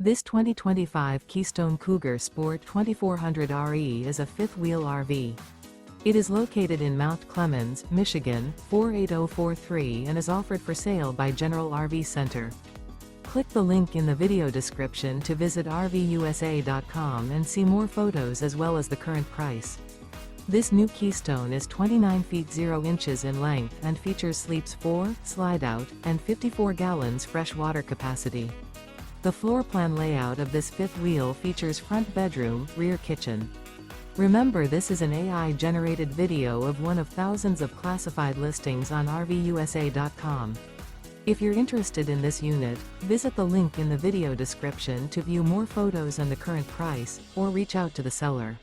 This 2025 Keystone Cougar Sport 2400 RE is a fifth-wheel RV. It is located in Mount Clemens, Michigan, 48043 and is offered for sale by General RV Center. Click the link in the video description to visit RVUSA.com and see more photos as well as the current price. This new Keystone is 29 feet 0 inches in length and features sleeps 4, slide-out, and 54 gallons fresh water capacity. The floor plan layout of this fifth wheel features front bedroom, rear kitchen. Remember, this is an AI-generated video of one of thousands of classified listings on RVUSA.com. If you're interested in this unit, visit the link in the video description to view more photos and the current price, or reach out to the seller.